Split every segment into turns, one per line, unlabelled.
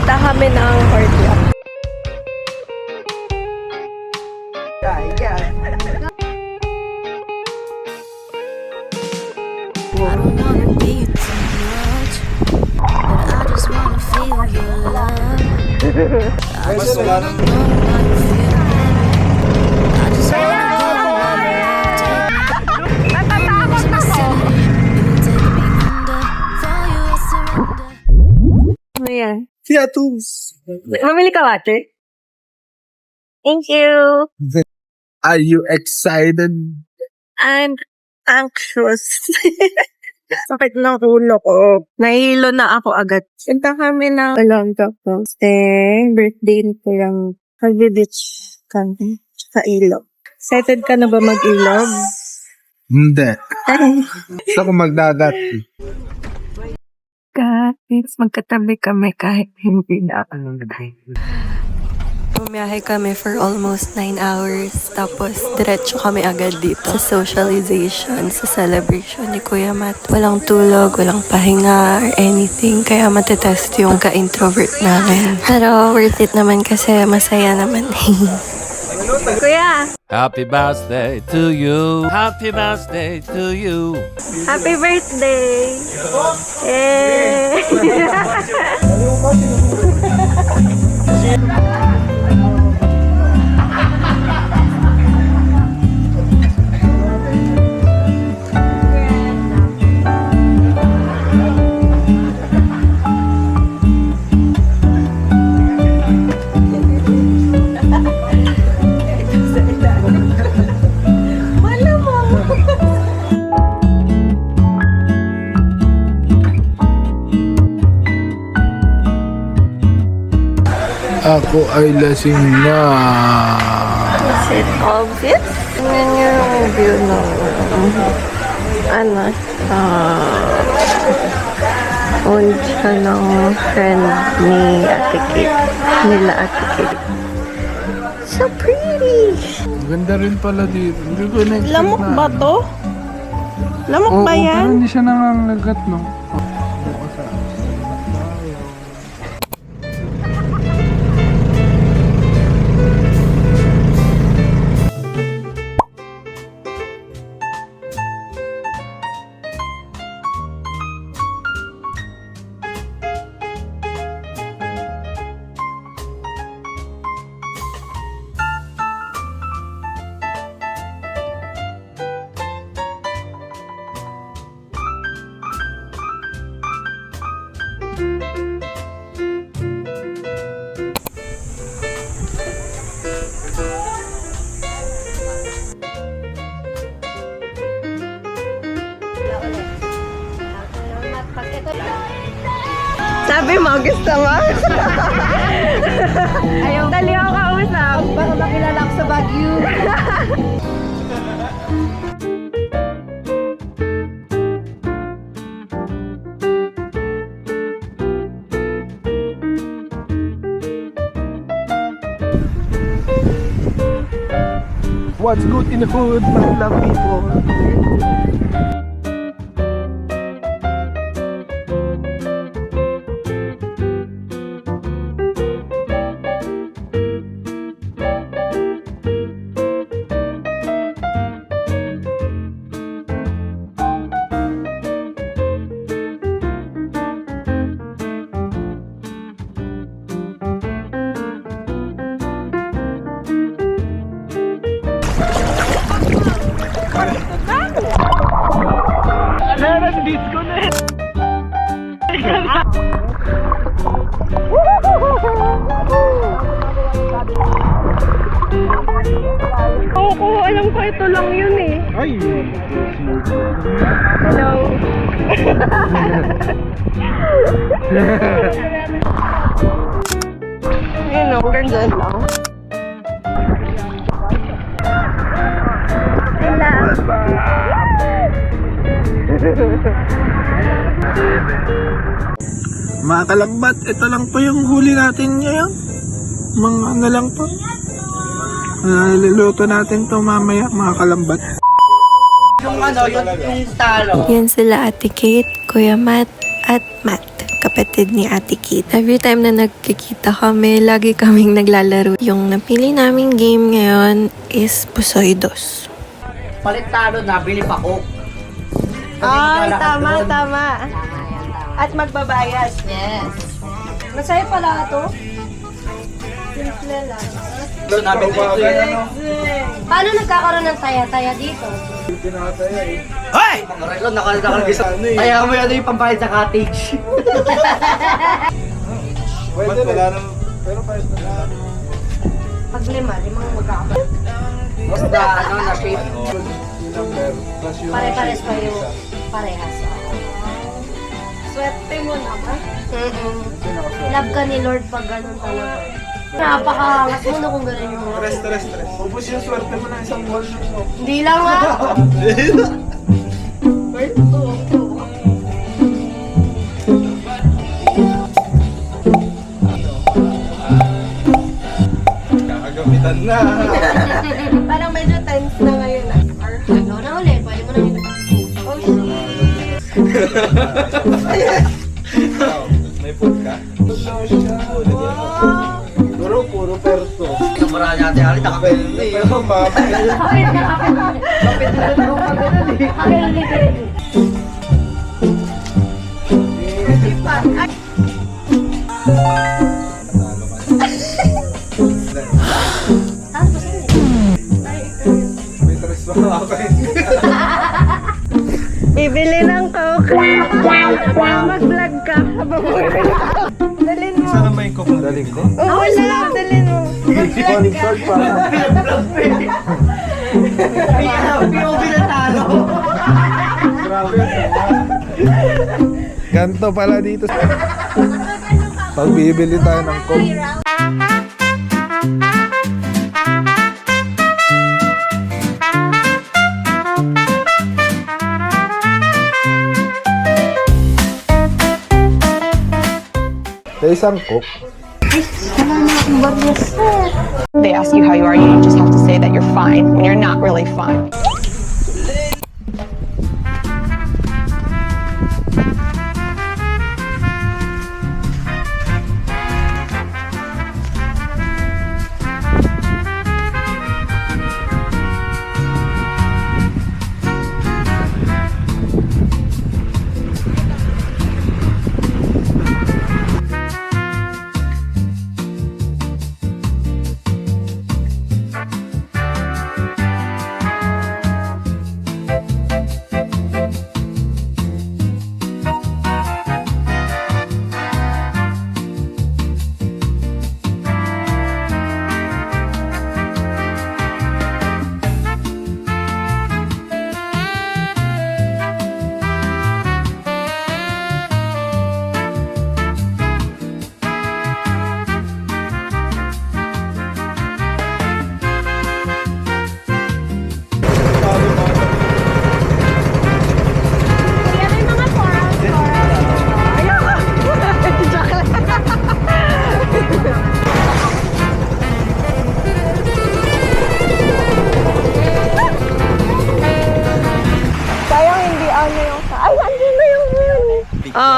Punta kami ng Hard Rock.
I don't wanna be too much, but I just wanna feel your love. I just wanna know how you feel. I just wanna go
Natatakot ako!
take me under. For you I surrender.
Ayan.
Fiatus!
Mamili ka water? Thank you.
Are you excited?
I'm anxious. Sakit ng ulo ko. Nahilo na ako agad. Punta kami ng Olongapo. Birthday ni Kurang Beach kami sa ilog. Excited ka na ba mag-ilog?
Hindi.
Ay.
Gusto ko magdagat.
Kahit magkatabi kami kahit hindi na ako Bumiyahe kami for almost 9 hours. Tapos, diretso kami agad dito sa socialization, sa celebration ni Kuya Matt. Walang tulog, walang pahinga, or anything. Kaya matetest yung ka-introvert namin. Pero, worth it naman kasi masaya naman. Kuya!
Happy birthday to you. Happy birthday to you.
Happy birthday! Eh!
Ako ay lasing na.
Is it obvious? Tingnan niyo yung view ng owned siya ng friend ni Ate Kate. Nila Ate Kate. So pretty!
Ganda rin pala dito. Hindi ko na-expect
Lamok
na.
ba to? Lamok
Oo,
ba
pero
yan?
hindi siya nangangagat, no?
Sabi mo, gusto mo? Ayaw. Dali ako kausap. Baka makilala ko sa Baguio.
What's good in the hood, my love people?
Oo, alam ko ito lang yun eh.
Ay!
Hello. Ayun o, ganda lang.
Mga kalagbat, ito lang po yung huli natin ngayon. Mga ano lang po. Luluto natin to mamaya, mga kalambat.
Yan sila Ate Kate, Kuya Matt, at Matt. kapatid ni Ate Kate. Every time na nagkikita kami, lagi kaming naglalaro. Yung napili naming game ngayon is Pusoy Dos.
Palitado na, bili pa ko.
Ay, tama. At magbabayad.
Yes.
Masaya pala ito. Simple lang.
Sinabi ko
Paano nagkakaroon ng taya-taya dito?
Hoy! Mga relo, nakalagay sa ano eh. Kaya mo yan yung pambayad sa cottage.
Pwede wala naman. Pero pwede na.
Pag limang magkakaroon.
Basta ano na shape.
Pare-pares pa yung parehas.
Swerte mo naman.
Love ka ni Lord pag ganun talaga. Napakahangas mo na kung ganun yung mga.
Stress. Ubus yung swerte mo na isang ball mo.
Hindi lang nga.
Kakagamitan na.
Parang medyo tense na ngayon.
Ikaw na ulit. Pwede mo na yun.
Oh, shit.
May food ka? Puro perso.
Kamara natin, alit nakapin.
Pero mapapagay. May tres pa ako eh.
Bibili ng Coke. Mag-vlog ka. Dalin mo.
Saan ba yung coke na daling ko?
Oo, wala. Dalin mo. Mag-vlog ka.
Sponsored pa.
POV na talo.
Grabe. Ganto pala dito. Pag bibili tayo ng coke. Sa isang coke.
They ask you how you are, you just have to say that you're fine when you're not really fine.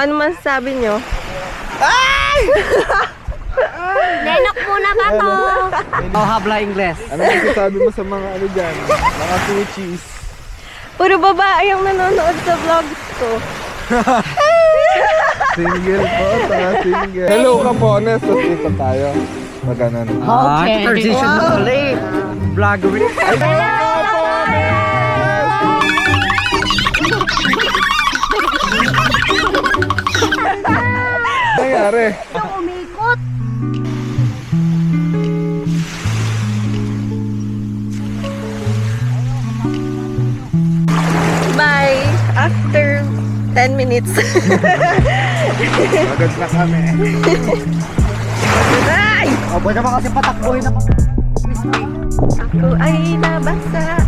Ano masasabi nyo?
Lenok muna ba to?
Oh, habla Ingles.
Ano masasabi mo sa mga ano dyan? Mga suchis.
Puro babae ang nanonood sa vlogs ko.
Single po, saka single. Hello ka po, honest. So, dito tayo. Maganon.
Okay. Transition mo tuloy. Vlogger.
Nangyari?
Umikot.
Bye! After 10 minutes.
Agad na kami.
Ay!
O, pwede naman kasi patakbuhin ako.
Ako ay nabasa.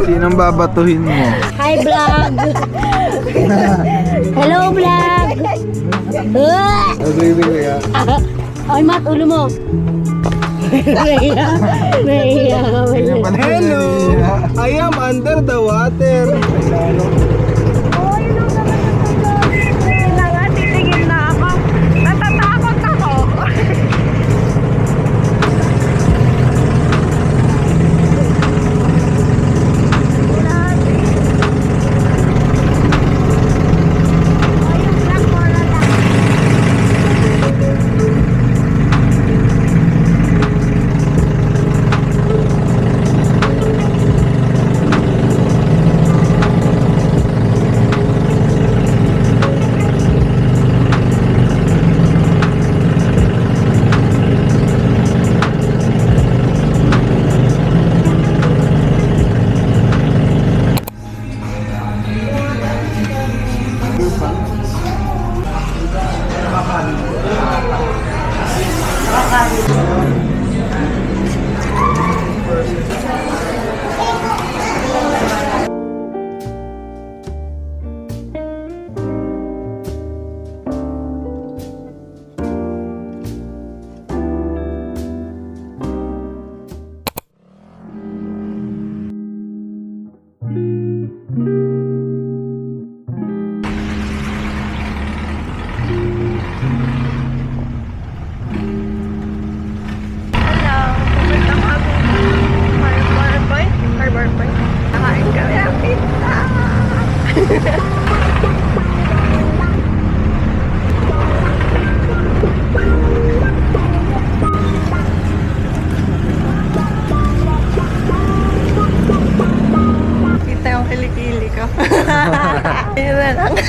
Sinong babatuhin mo?
Hi, vlog. Hello, vlog.
Sige, kuya.
Ay, Mat, ulo mo. Nahiya ka ba?
Hello! I am under the water.
Oo, yun ang naman ang nga, titigil na ako.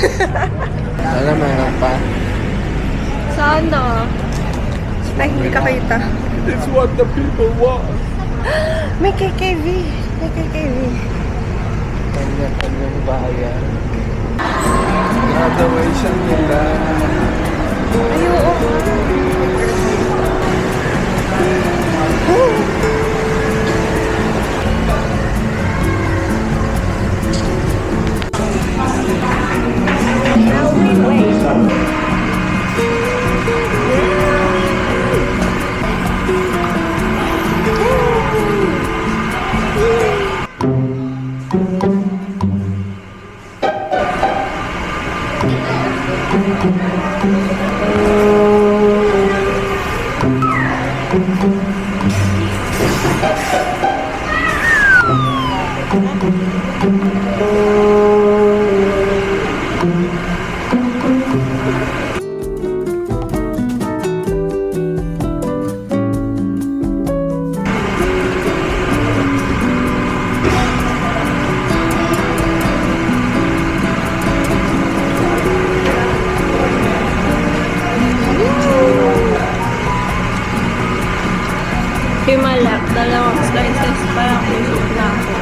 Sana meron pa.
Sana. Ay, hindi ka kita.
It's what the people want.
May KKV. May KKV.
Kanya-kanyang bayan. Graduation nila.
Ay, oo. Himala, dalawang slices parang busog na ako.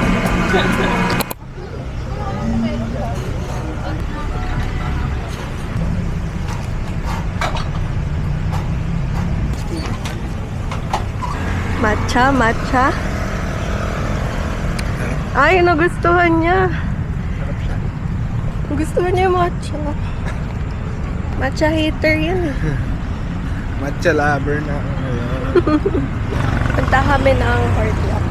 Matcha, matcha. Ay, nagustuhan niya. Nagustuhan niya yung matcha. Matcha hater yan eh.
Matcha lover na ako ngayon.
Punta kami ng Hard Rock.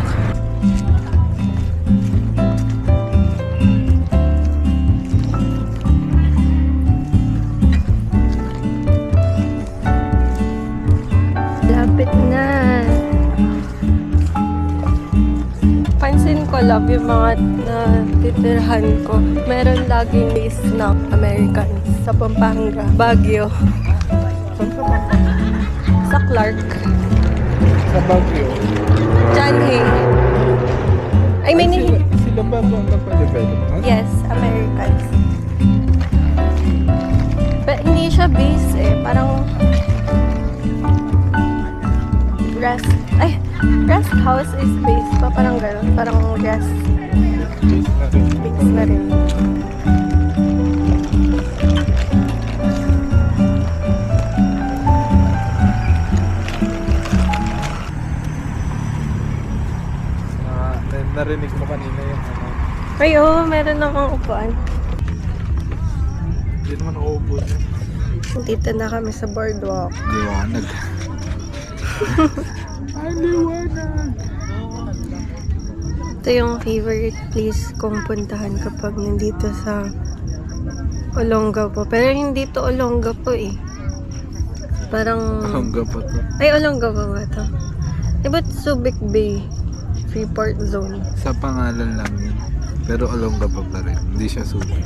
Lapit na. Pansin ko, love, yung mga natitirhan ko. Meron laging base ng Americans sa Pampanga, Baguio, sa Clark,
Sa Baguio.
Janhay. I mean,
Sila ba ang nagpa-develop?
yes, Americans. Pero hindi siya base eh. Parang rest house is base pa. Parang gano'n. Parang rest base na rin.
Narinig mo kanina yung ano.
Ay, oo, meron akong upuan.
Hindi naman ako upo niya.
Dito na kami sa boardwalk.
Liwanag. Ay, liwanag.
Ito yung favorite place kong puntahan kapag nandito sa Olongapo. Pero hindi to Olongapo eh. Parang...
Olongapo to.
Ay, Olongapo ba ito? Diba Subic Bay? Freeport Zone.
Sa pangalan lang yun. Pero Olongapo pa rin. Hindi siya Subic.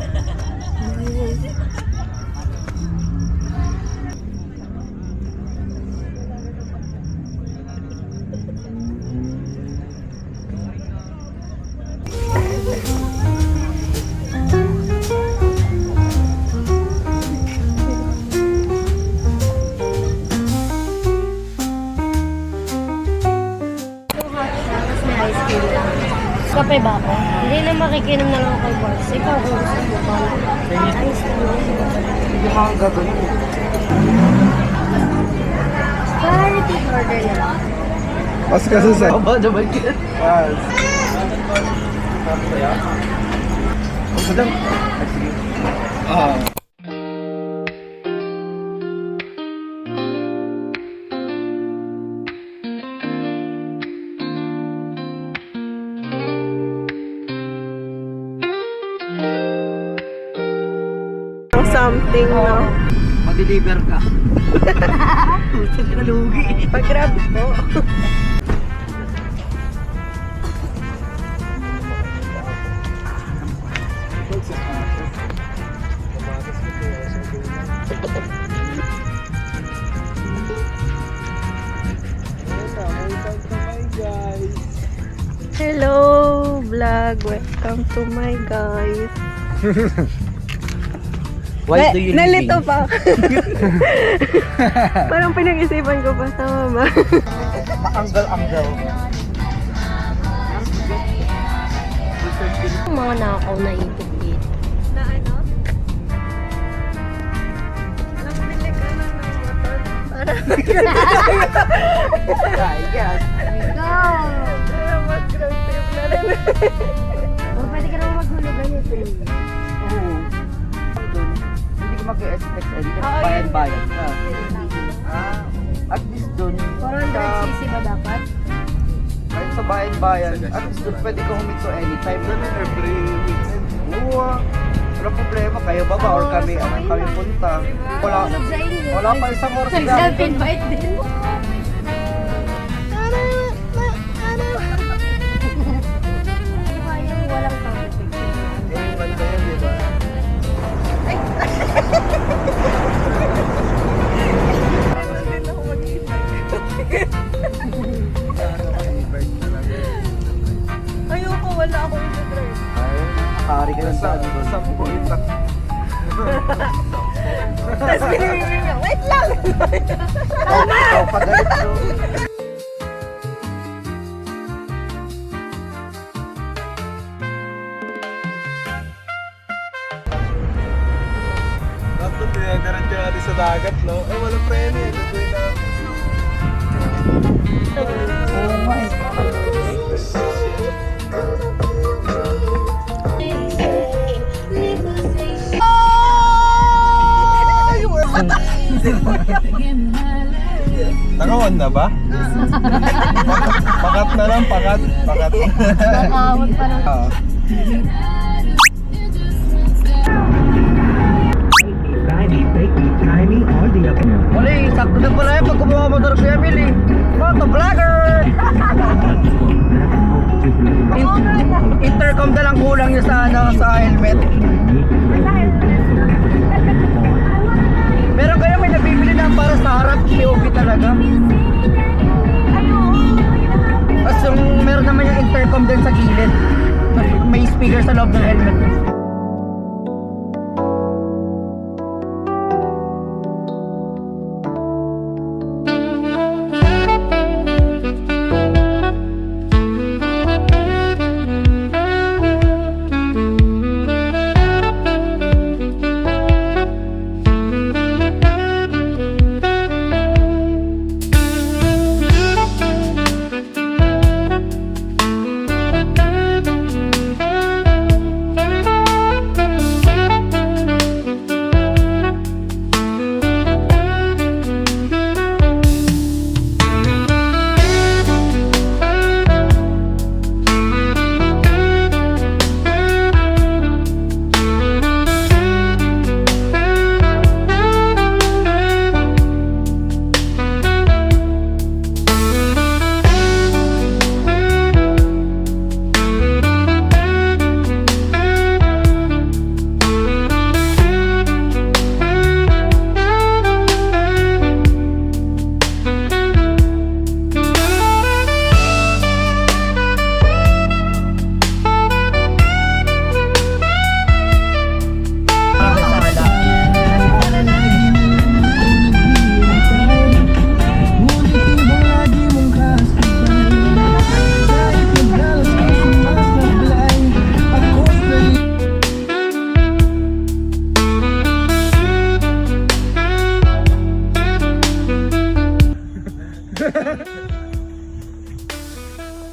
Kape ba ako? Hindi na makikinom na lang ako kay boss. Ikaw kung gusto mo ba? Ayos na mo.
Hindi mo ang gagawin.
Para repeat order na lang.
Pas kasi sa...
Aba naman yan.
Pas.
Madam.
Ah.
Something, no?
Mag-deliver ka. Saan ka nalugi?
Pag-grab po. Hello, vlog. Welcome to my guys.
Why do you leave
Nalito
me?
pa. Parang pinag-isipan ko pa. Tama ba?
Maanggal-anggal.
Mga nakaw na ipit-pit.
Na ano? Nagbili ka na ng motor. Para
Go!
mag-road trip na rin.
O, pwede ka naman maghulog ganito.
Oo. Hindi ko mag-expect anything.
Oo,
Bayan-bayan ka. At least dun,
400cc ba dapat?
kahit sa bayan-bayan, at least dun pwede ka huminto anytime. Every weekend. Oo. Wala problema. Kayo ba ba? Or kami punta.
Hulog sa inyo.
Wala pa isang oras na.
Self-invite din. Hindi kayang walang sound effect.
Banda yan, di ba?
ayoko, wala akong i-drive.
Nakakari ka lang sa ano doon.
Tapos pinimimim niya, wait lang!
Ikaw pagalit doon.
Dapat tinadiretso natin sa dagat, no? Eh, wala preno yan. Gagawin na.
Oo nga eh.
Nakawan na ba? Pakat na lang, pakat.
Nakawag pa lang.
Oo.
Wala sakto na pala yung pag kumuha motor si Emily. Moto vlogger! Intercom na lang kulang niya sa, sa helmet. Meron kaya may nabibili na para sa harap, POV talaga. Tapos yung meron naman yung intercom din sa gilid. May speaker sa loob ng helmet.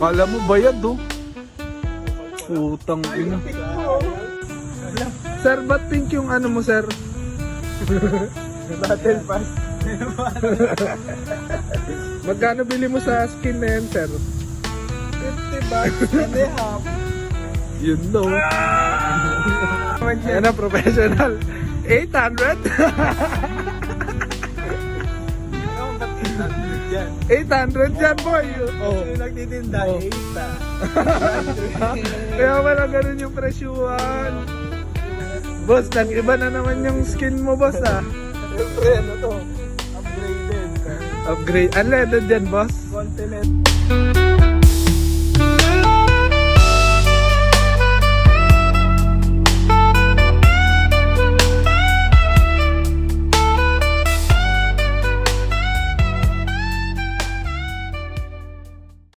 Kala mo bayad, oh. Putang ina. Sir, ba't pink yung ano mo, sir? Battle pass. Magkano bili mo sa skin na yan, sir? 50 bucks and a half. Yun, no. Yan na, professional. 800? 800 yan, boy. Oh. Yung nagtitinda, 8. Kaya wala ganun yung presyuhan. Boss, nag-iba na naman yung skin mo, boss, ah. Siyempre, ano to? Upgraded. Upgrade. Unleaded yan, boss? Continent.